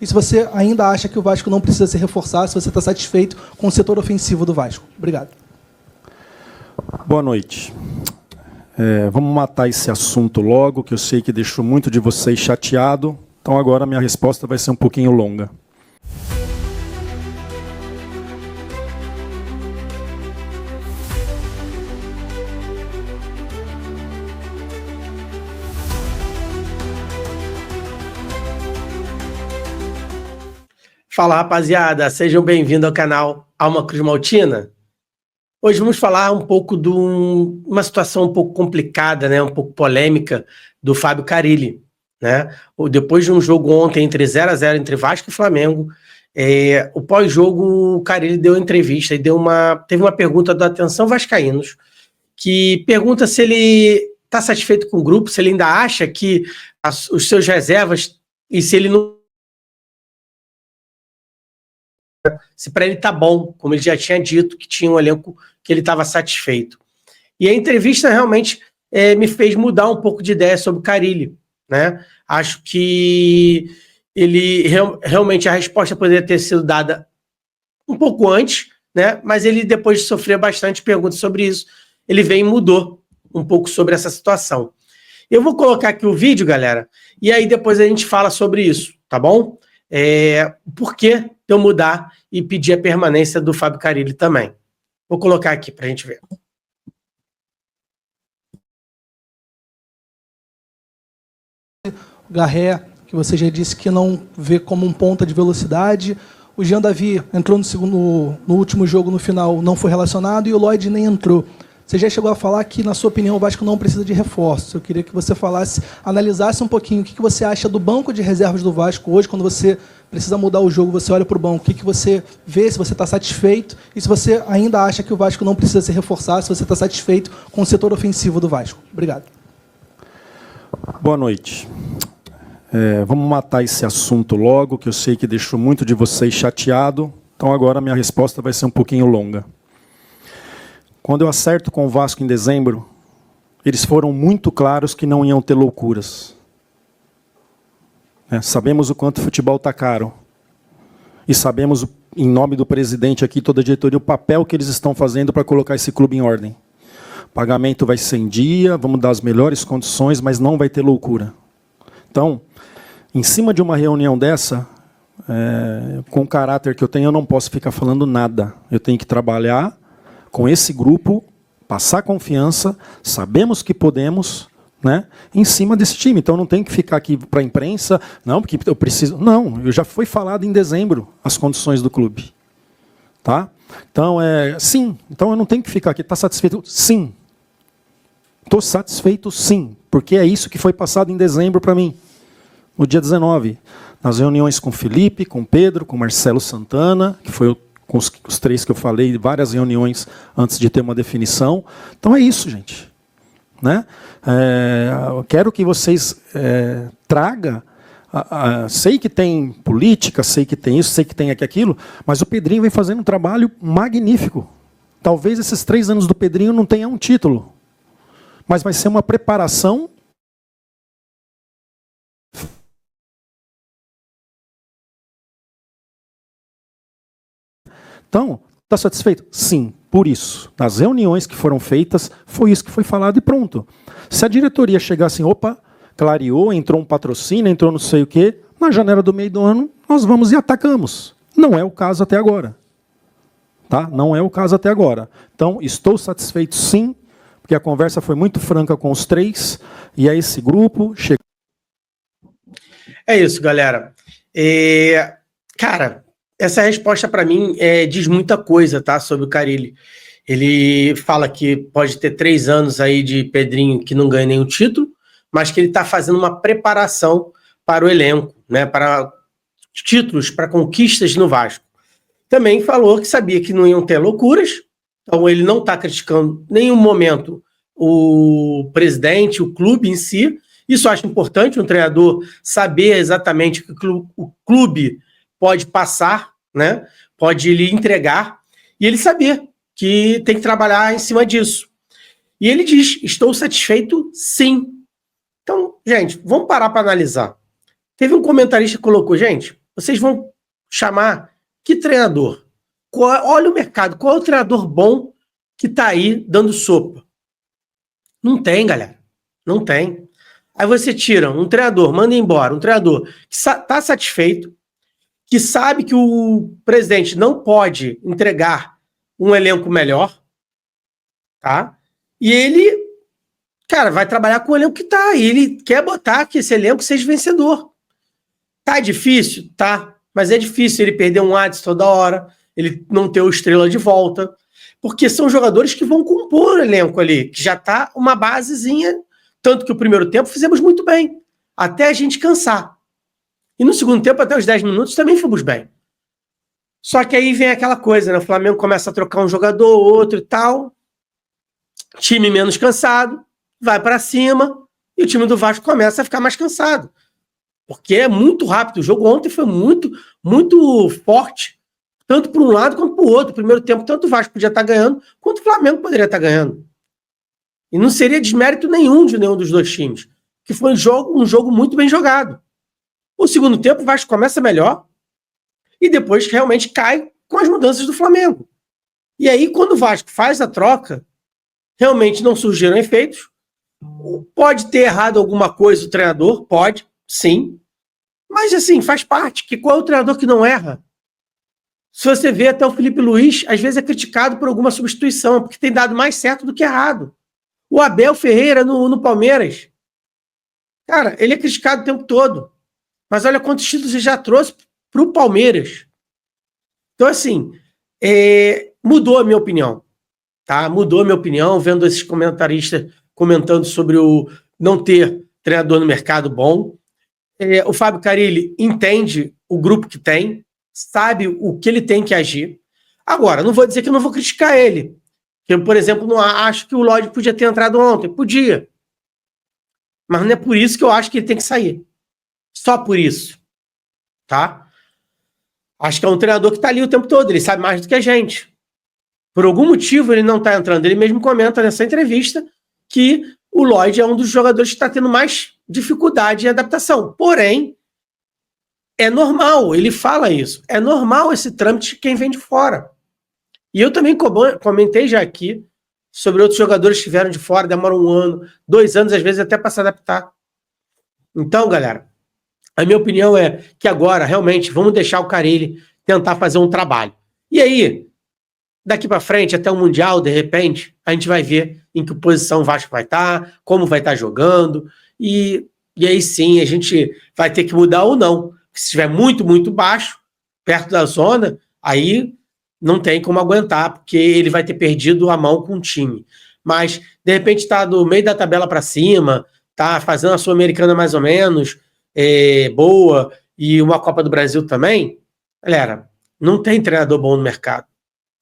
E se você ainda acha que o Vasco não precisa se reforçar, se você está satisfeito com o setor ofensivo do Vasco. Obrigado. Boa noite. Vamos matar esse assunto logo, que eu sei que deixou muito de vocês chateado. Então agora a minha resposta vai ser um pouquinho longa. Fala, rapaziada, sejam bem-vindos ao canal Alma Cruz Maltina. Hoje vamos falar um pouco de uma situação um pouco complicada, né, um pouco polêmica do Fábio Carille, né? Depois de um jogo ontem entre 0-0 entre Vasco e Flamengo, o pós-jogo o Carille deu entrevista e teve uma pergunta do Atenção Vascaínos, que pergunta se ele está satisfeito com o grupo, se ele ainda acha que os seus reservas, e se ele não, se para ele tá bom, como ele já tinha dito, que tinha um elenco que ele estava satisfeito. E a entrevista realmente me fez mudar um pouco de ideia sobre o Carille, né? Acho que ele realmente a resposta poderia ter sido dada um pouco antes, né? Mas ele, depois de sofrer bastante perguntas sobre isso, ele veio e mudou um pouco sobre essa situação. Eu vou colocar aqui o vídeo, galera, e aí depois a gente fala sobre isso, tá bom? Por que eu mudar e pedir a permanência do Fábio Carille também. Vou colocar aqui para a gente ver. O Garré, que você já disse que não vê como um ponta de velocidade. O Jean Davi entrou no último jogo, no final, não foi relacionado, e o Lloyd nem entrou. Você já chegou a falar que, na sua opinião, o Vasco não precisa de reforço. Eu queria que você analisasse um pouquinho o que você acha do banco de reservas do Vasco hoje, quando você precisa mudar o jogo, você olha para o banco, o que você vê, se você está satisfeito, e se você ainda acha que o Vasco não precisa se reforçar, se você está satisfeito com o setor ofensivo do Vasco. Obrigado. Boa noite. Vamos matar esse assunto logo, que eu sei que deixou muito de vocês chateado. Então agora a minha resposta vai ser um pouquinho longa. Quando eu acerto com o Vasco em dezembro, eles foram muito claros que não iam ter loucuras. Sabemos o quanto o futebol está caro. E sabemos, em nome do presidente aqui, toda a diretoria, o papel que eles estão fazendo para colocar esse clube em ordem. O pagamento vai ser em dia, vamos dar as melhores condições, mas não vai ter loucura. Então, em cima de uma reunião dessa, com o caráter que eu tenho, eu não posso ficar falando nada. Eu tenho que trabalhar com esse grupo, passar confiança, sabemos que podemos, né, em cima desse time. Então não tem que ficar aqui para a imprensa, não, porque eu preciso. Não, já foi falado em dezembro as condições do clube. Tá? Então, sim. Então eu não tenho que ficar aqui. Está satisfeito? Sim. Estou satisfeito, sim. Porque é isso que foi passado em dezembro para mim. No dia 19. Nas reuniões com o Felipe, com o Pedro, com o Marcelo Santana, que foi com os três que eu falei, várias reuniões antes de ter uma definição. Então é isso, gente. Né? Eu quero que vocês tragam. Sei que tem política, sei que tem isso, sei que tem aquilo, mas o Pedrinho vem fazendo um trabalho magnífico. Talvez esses 3 anos do Pedrinho não tenham um título, mas vai ser uma preparação. Então, está satisfeito? Sim, por isso. Nas reuniões que foram feitas, foi isso que foi falado e pronto. Se a diretoria chegar assim, opa, clareou, entrou um patrocínio, entrou não sei o quê, na janela do meio do ano, nós vamos e atacamos. Não é o caso até agora. Tá? Não é o caso até agora. Então, estou satisfeito sim, porque a conversa foi muito franca com os 3, e é esse grupo... É isso, galera. Cara... Essa resposta, para mim, diz muita coisa, tá, sobre o Carille. Ele fala que pode ter 3 anos aí de Pedrinho que não ganha nenhum título, mas que ele está fazendo uma preparação para o elenco, né, para títulos, para conquistas no Vasco. Também falou que sabia que não iam ter loucuras, então ele não está criticando em nenhum momento o presidente, o clube em si. Isso eu acho importante, um treinador saber exatamente o que o clube pode passar, né? Pode lhe entregar, e ele saber que tem que trabalhar em cima disso. E ele diz, estou satisfeito sim. Então, gente, vamos parar para analisar. Teve um comentarista que colocou, gente, vocês vão chamar que treinador? Olha o mercado, qual é o treinador bom que tá aí dando sopa? Não tem, galera. Não tem. Aí você tira um treinador, manda embora, um treinador que tá satisfeito, que sabe que o presidente não pode entregar um elenco melhor, tá? E ele, cara, vai trabalhar com o elenco que tá. E ele quer botar que esse elenco seja vencedor. Tá difícil? Tá. Mas é difícil ele perder um Adson toda hora, ele não ter o Estrela de volta, porque são jogadores que vão compor o elenco ali, que já tá uma basezinha, tanto que o primeiro tempo fizemos muito bem, até a gente cansar. E no segundo tempo, até os 10 minutos, também fomos bem. Só que aí vem aquela coisa, né? O Flamengo começa a trocar um jogador, outro e tal, time menos cansado, vai para cima, e o time do Vasco começa a ficar mais cansado. Porque é muito rápido. O jogo ontem foi muito, muito forte, tanto para um lado quanto para o outro. Primeiro tempo, tanto o Vasco podia estar ganhando, quanto o Flamengo poderia estar ganhando. E não seria desmérito nenhum de nenhum dos dois times, que foi um jogo muito bem jogado. O segundo tempo, o Vasco começa melhor e depois realmente cai com as mudanças do Flamengo. E aí, quando o Vasco faz a troca, realmente não surgiram efeitos. Pode ter errado alguma coisa o treinador, pode, sim. Mas, assim, faz parte. Que qual é o treinador que não erra? Se você vê, até o Felipe Luiz, às vezes é criticado por alguma substituição, porque tem dado mais certo do que errado. O Abel Ferreira no Palmeiras, cara, ele é criticado o tempo todo. Mas olha quantos títulos ele já trouxe para o Palmeiras. Então, assim, mudou a minha opinião. Tá? Mudou a minha opinião, vendo esses comentaristas comentando sobre o não ter treinador no mercado bom. O Fábio Carille entende o grupo que tem, sabe o que ele tem que agir. Agora, não vou dizer que eu não vou criticar ele. Eu, por exemplo, não acho que o Lodge podia ter entrado ontem. Podia. Mas não é por isso que eu acho que ele tem que sair. Só por isso. Tá? Acho que é um treinador que está ali o tempo todo. Ele sabe mais do que a gente. Por algum motivo ele não está entrando. Ele mesmo comenta nessa entrevista que o Lodge é um dos jogadores que está tendo mais dificuldade em adaptação. Porém, é normal. Ele fala isso. É normal esse trâmite de quem vem de fora. E eu também comentei já aqui sobre outros jogadores que vieram de fora, demoram 1 ano, 2 anos, às vezes até para se adaptar. Então, galera, a minha opinião é que agora, realmente, vamos deixar o Carille tentar fazer um trabalho. E aí, daqui para frente, até o Mundial, de repente, a gente vai ver em que posição o Vasco vai estar, como vai estar jogando, e aí sim, a gente vai ter que mudar ou não. Se estiver muito, muito baixo, perto da zona, aí não tem como aguentar, porque ele vai ter perdido a mão com o time. Mas, de repente, está do meio da tabela para cima, está fazendo a Sul-Americana mais ou menos, boa, e uma Copa do Brasil também. Galera, não tem treinador bom no mercado.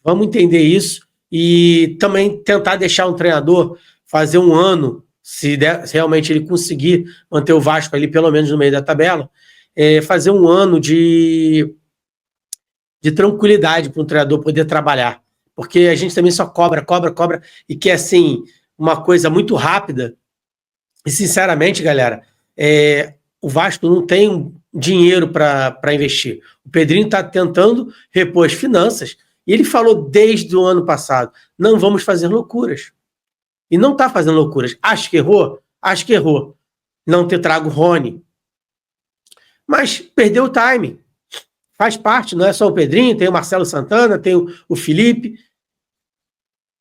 Vamos entender isso e também tentar deixar um treinador fazer 1 ano, se realmente ele conseguir manter o Vasco ali pelo menos no meio da tabela, fazer 1 ano de tranquilidade para um treinador poder trabalhar. Porque a gente também só cobra, e quer, assim, uma coisa muito rápida. E, sinceramente, galera, o Vasco não tem dinheiro para investir. O Pedrinho está tentando repor as finanças e ele falou desde o ano passado, não vamos fazer loucuras. E não está fazendo loucuras. Acho que errou? Acho que errou. Não ter trago o Rony. Mas perdeu o time. Faz parte, não é só o Pedrinho, tem o Marcelo Santana, tem o Felipe.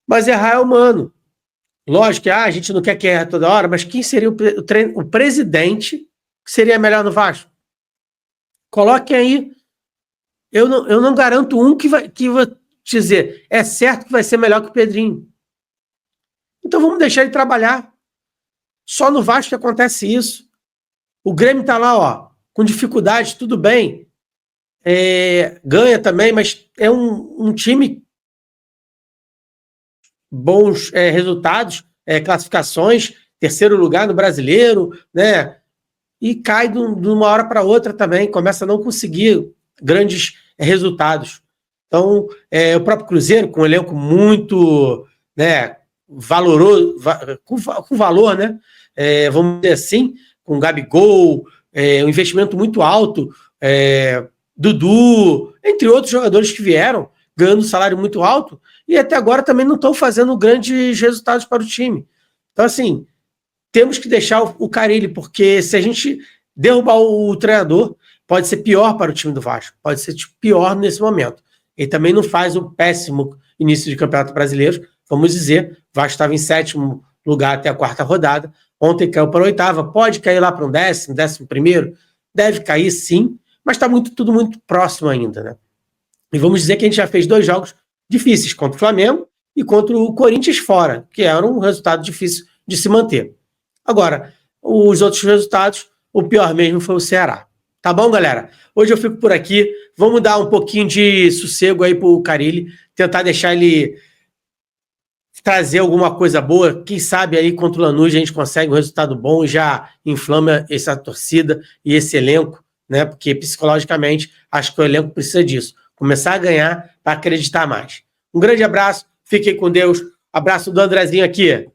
Mas errar é humano. Lógico que a gente não quer que erre toda hora, mas quem seria o presidente que seria melhor no Vasco? Coloquem aí. Eu não garanto um que vai dizer, é certo que vai ser melhor que o Pedrinho. Então vamos deixar ele trabalhar. Só no Vasco que acontece isso. O Grêmio está lá, ó, com dificuldade, tudo bem. Ganha também, mas é um time bons resultados, classificações, 3º lugar no Brasileiro, né? E cai de uma hora para outra também, começa a não conseguir grandes resultados. Então, o próprio Cruzeiro, com um elenco muito, né, valoroso, com valor, né? Vamos dizer assim, com Gabigol, um investimento muito alto, Dudu, entre outros jogadores que vieram, ganhando salário muito alto, e até agora também não estão fazendo grandes resultados para o time. Então, assim, temos que deixar o Carille, porque se a gente derrubar o treinador, pode ser pior para o time do Vasco, pode ser pior nesse momento. Ele também não faz um péssimo início de Campeonato Brasileiro, vamos dizer, o Vasco estava em 7º lugar até a 4ª rodada, ontem caiu para a 8ª, pode cair lá para um 10º, 11º, deve cair sim, mas está tudo muito próximo ainda, né? E vamos dizer que a gente já fez 2 jogos difíceis, contra o Flamengo e contra o Corinthians fora, que era um resultado difícil de se manter. Agora, os outros resultados, o pior mesmo foi o Ceará. Tá bom, galera? Hoje eu fico por aqui, vamos dar um pouquinho de sossego aí pro Carille, tentar deixar ele trazer alguma coisa boa, quem sabe aí contra o Lanús a gente consegue um resultado bom e já inflama essa torcida e esse elenco, né? Porque psicologicamente acho que o elenco precisa disso. Começar a ganhar para acreditar mais. Um grande abraço, fiquem com Deus. Abraço do Andrezinho aqui.